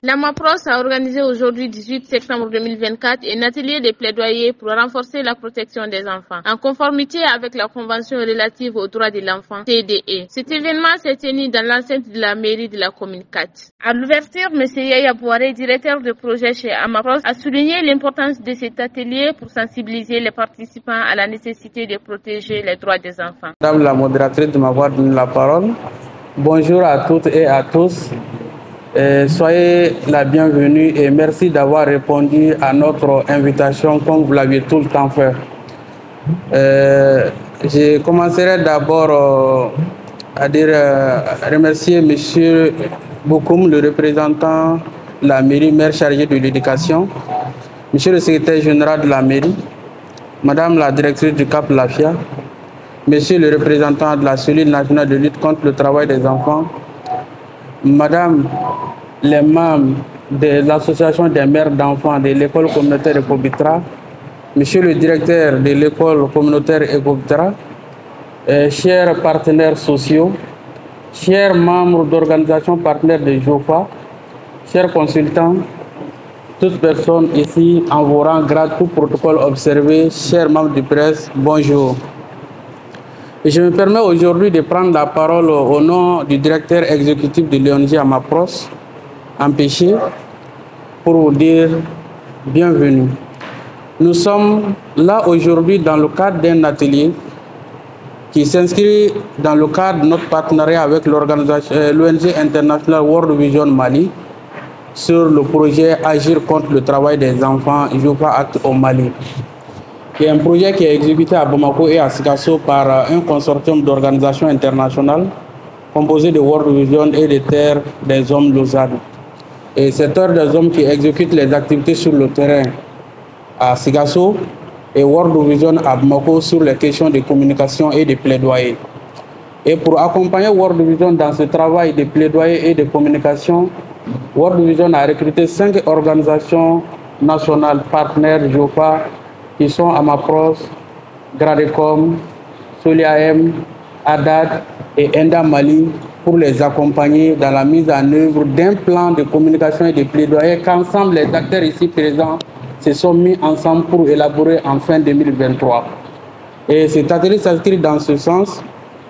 La MAPROS a organisé aujourd'hui 18 septembre 2024 un atelier de plaidoyer pour renforcer la protection des enfants en conformité avec la Convention relative aux droits de l'enfant CEDE. Cet événement s'est tenu dans l'enceinte de la mairie de la commune 4. À l'ouverture, M. Yaya Bouare, directeur de projet chez MAPROS, a souligné l'importance de cet atelier pour sensibiliser les participants à la nécessité de protéger les droits des enfants. Madame la modératrice de m'avoir donné la parole. Bonjour à toutes et à tous. Soyez la bienvenue et merci d'avoir répondu à notre invitation comme vous l'aviez tout le temps fait. Je commencerai d'abord à remercier M. Bokoum, le représentant de la mairie, maire chargé de l'éducation, M. le secrétaire général de la mairie, Madame la directrice du CAP Lafia, Monsieur le représentant de la cellule nationale de lutte contre le travail des enfants, Madame les membres de l'association des mères d'enfants de l'école communautaire Ecobitra, Monsieur le directeur de l'école communautaire Ecobitra, chers partenaires sociaux, chers membres d'organisations partenaires de JOFA, chers consultants, toutes personnes ici en vos rangs, grade, tout protocole observé, chers membres de presse, bonjour. Et je me permets aujourd'hui de prendre la parole au nom du directeur exécutif de l'ONG MAPROS, Empêché, pour vous dire bienvenue. Nous sommes là aujourd'hui dans le cadre d'un atelier qui s'inscrit dans le cadre de notre partenariat avec l'organisation l'ONG internationale World Vision Mali sur le projet Agir contre le travail des enfants, JOFA Act au Mali. C'est un projet qui est exécuté à Bamako et à Sikasso par un consortium d'organisations internationales composé de World Vision et des Terres des Hommes Lausanne. Et c'est Terres des Hommes qui exécute les activités sur le terrain à Sikasso et World Vision à Bamako sur les questions de communication et de plaidoyer. Et pour accompagner World Vision dans ce travail de plaidoyer et de communication, World Vision a recruté 5 organisations nationales partenaires JOFA qui sont MAPROS, Gradecom, Soliaem, ADAD et Enda Mali pour les accompagner dans la mise en œuvre d'un plan de communication et de plaidoyer qu'ensemble les acteurs ici présents se sont mis ensemble pour élaborer en fin 2023. Et cet atelier s'inscrit dans ce sens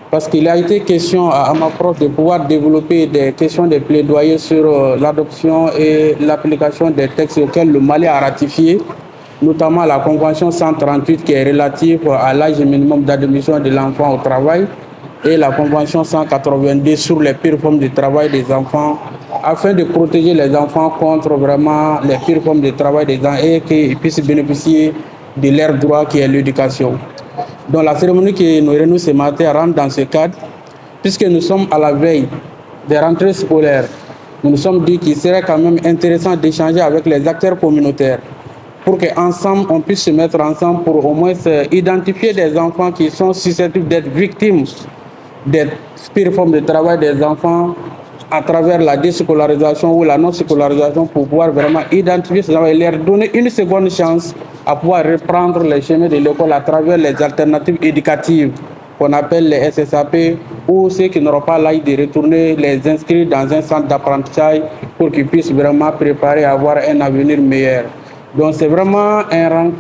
parce qu'il a été question à MAPROS de pouvoir développer des questions de plaidoyer sur l'adoption et l'application des textes auxquels le Mali a ratifié, notamment la Convention 138 qui est relative à l'âge minimum d'admission de l'enfant au travail et la Convention 182 sur les pires formes de travail des enfants afin de protéger les enfants contre vraiment les pires formes de travail des enfants et qu'ils puissent bénéficier de leur droit qui est l'éducation. Donc la cérémonie qui nous réunit ce matin rentre dans ce cadre puisque nous sommes à la veille des rentrées scolaires. Nous nous sommes dit qu'il serait quand même intéressant d'échanger avec les acteurs communautaires pour qu'ensemble, on puisse se mettre ensemble pour au moins identifier des enfants qui sont susceptibles d'être victimes des pires formes de travail des enfants à travers la déscolarisation ou la non-scolarisation pour pouvoir vraiment identifier ces enfants et leur donner une seconde chance à pouvoir reprendre les chemins de l'école à travers les alternatives éducatives qu'on appelle les SSAP ou ceux qui n'auront pas l'âge de retourner les inscrire dans un centre d'apprentissage pour qu'ils puissent vraiment préparer à avoir un avenir meilleur. Donc c'est vraiment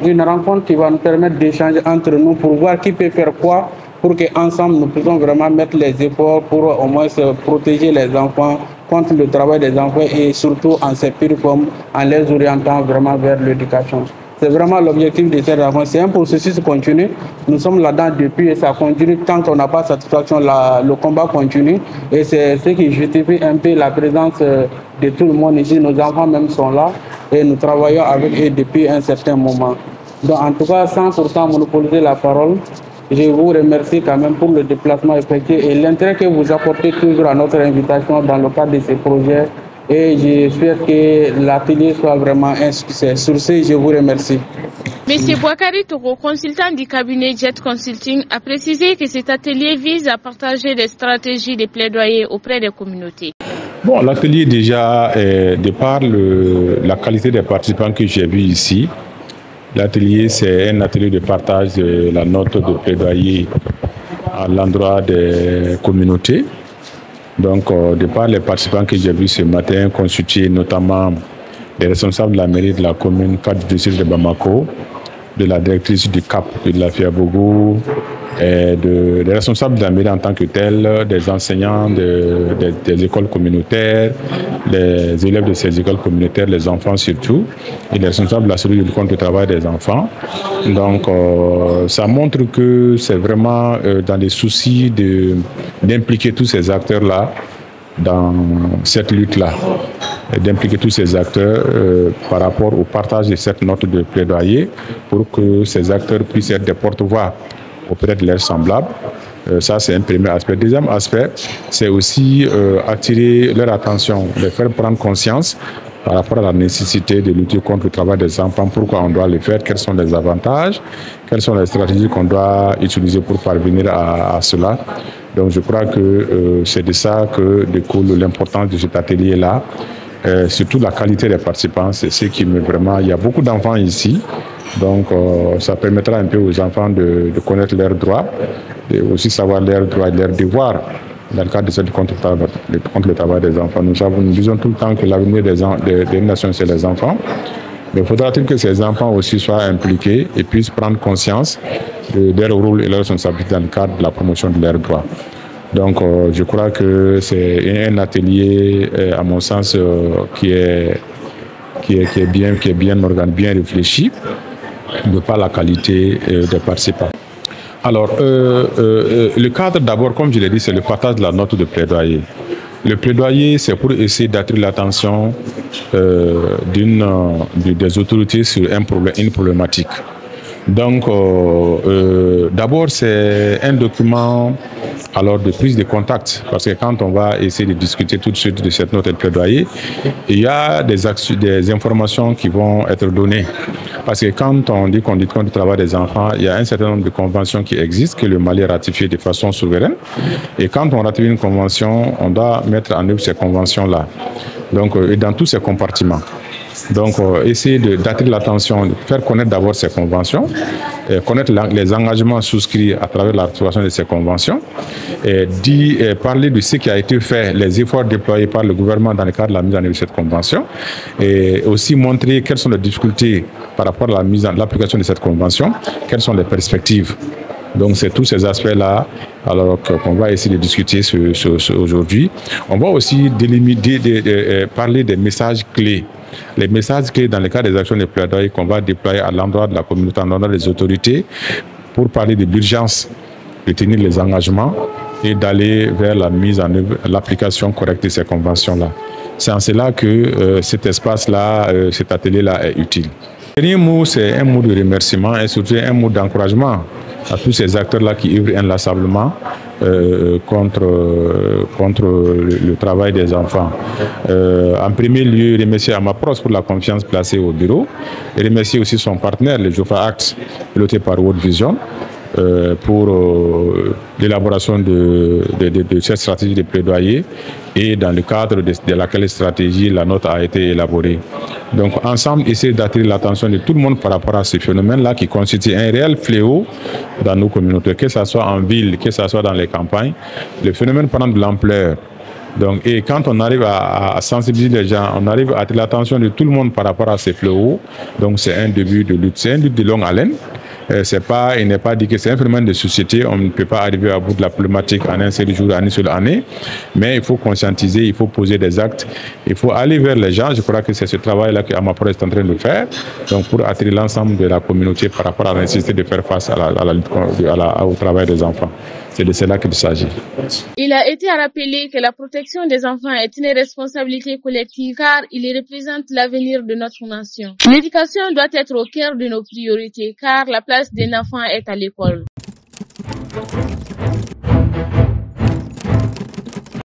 une rencontre qui va nous permettre d'échanger entre nous pour voir qui peut faire quoi pour qu'ensemble nous puissions vraiment mettre les efforts pour au moins protéger les enfants contre le travail des enfants et surtout en ces pires formes en les orientant vraiment vers l'éducation. C'est vraiment l'objectif de cette rencontre. C'est un processus continu. Nous sommes là-dedans depuis et ça continue. Tant qu'on n'a pas satisfaction, le combat continue. Et c'est ce qui justifie un peu la présence de tout le monde ici. Nos enfants même sont là et nous travaillons avec eux depuis un certain moment. Donc en tout cas, 100% monopoliser la parole. Je vous remercie quand même pour le déplacement effectué et l'intérêt que vous apportez toujours à notre invitation dans le cadre de ces projets. Et je souhaite que l'atelier soit vraiment un succès. Sur ce, je vous remercie. Monsieur Bouakari Togo, consultant du cabinet Jet Consulting, a précisé que cet atelier vise à partager des stratégies de plaidoyer auprès des communautés. Bon, l'atelier déjà, de par la qualité des participants que j'ai vus ici, l'atelier c'est un atelier de partage de la note de plaidoyer à l'endroit des communautés. Donc, de par les participants que j'ai vus ce matin, constitués notamment des responsables de la mairie de la commune, cadre du district de Bamako, de la directrice du CAP de la Fiabougou, et des responsables de la mairie en tant que tels, des enseignants des écoles communautaires, les élèves de ces écoles communautaires, les enfants surtout, et les responsables de la cellule du compte de travail des enfants. Donc, ça montre que c'est vraiment dans les soucis d'impliquer tous ces acteurs-là dans cette lutte-là, d'impliquer tous ces acteurs par rapport au partage de cette note de plaidoyer pour que ces acteurs puissent être des porte-voix auprès de leurs semblables. Ça, c'est un premier aspect. Deuxième aspect, c'est aussi attirer leur attention, les faire prendre conscience par rapport à la nécessité de lutter contre le travail des enfants, pourquoi on doit le faire, quels sont les avantages, quelles sont les stratégies qu'on doit utiliser pour parvenir à cela. Donc je crois que c'est de ça que découle l'importance de cet atelier-là. Surtout la qualité des participants, c'est ce qui me vraiment... Il y a beaucoup d'enfants ici, donc ça permettra un peu aux enfants de connaître leurs droits, et aussi savoir leurs droits et leurs devoirs dans le cadre de cette contre le travail des enfants. Nous disons tout le temps que l'avenir des nations, c'est les enfants. Mais faudra-t-il que ces enfants aussi soient impliqués et puissent prendre conscience de leur rôle et leur responsabilité dans le cadre de la promotion de leurs droits. Donc je crois que c'est un atelier, à mon sens, qui est bien organisé, bien réfléchi, de par la qualité des participants. Alors, le cadre d'abord, comme je l'ai dit, c'est le partage de la note de plaidoyer. Le plaidoyer, c'est pour essayer d'attirer l'attention des autorités sur une problématique. Donc, d'abord, c'est un document alors de prise de contact, parce que quand on va essayer de discuter tout de suite de cette note de plaidoyer, il y a des informations qui vont être données. Parce que quand on dit qu'on dit contre le travail des enfants, il y a un certain nombre de conventions qui existent, que le Mali a ratifiées de façon souveraine. Et quand on ratifie une convention, on doit mettre en œuvre ces conventions-là. Donc, et dans tous ces compartiments. Donc, essayer d'attirer l'attention, de faire connaître d'abord ces conventions, connaître les engagements souscrits à travers la ratification de ces conventions, et parler de ce qui a été fait, les efforts déployés par le gouvernement dans le cadre de la mise en œuvre de cette convention, et aussi montrer quelles sont les difficultés par rapport à l'application de cette convention, quelles sont les perspectives. Donc, c'est tous ces aspects-là qu'on va essayer de discuter aujourd'hui. On va aussi parler des messages clés. Les messages clés dans le cadre des actions de plaidoyer qu'on va déployer à l'endroit de la communauté, à l'endroit des autorités, pour parler de l'urgence de tenir les engagements et d'aller vers la mise en œuvre, l'application correcte de ces conventions-là. C'est en cela que cet espace-là, cet atelier-là est utile. Le dernier mot, c'est un mot de remerciement et surtout un mot d'encouragement à tous ces acteurs-là qui œuvrent inlassablement contre le travail des enfants. En premier lieu, remercier Amapros pour la confiance placée au bureau et remercier aussi son partenaire, le Jofa Act, piloté par World Vision, pour l'élaboration de cette stratégie de plaidoyer et dans le cadre de laquelle stratégie la note a été élaborée. Donc ensemble, essayer d'attirer l'attention de tout le monde par rapport à ce phénomène-là qui constitue un réel fléau dans nos communautés, que ce soit en ville, que ce soit dans les campagnes. Le phénomène prend de l'ampleur. Donc, et quand on arrive à sensibiliser les gens, on arrive à attirer l'attention de tout le monde par rapport à ces fléaux. Donc c'est un début de lutte, c'est un lutte de longue haleine. Il n'est pas dit que c'est un phénomène de société, on ne peut pas arriver à bout de la problématique en un seul jour, en une seule année, mais il faut conscientiser, il faut poser des actes, il faut aller vers les gens. Je crois que c'est ce travail-là que Amapro est en train de faire, donc pour attirer l'ensemble de la communauté par rapport à la nécessité de faire face à la lutte au travail des enfants. C'est de cela qu'il s'agit. Il a été rappelé que la protection des enfants est une responsabilité collective car il représente l'avenir de notre nation. L'éducation doit être au cœur de nos priorités car la place d'un enfant est à l'école.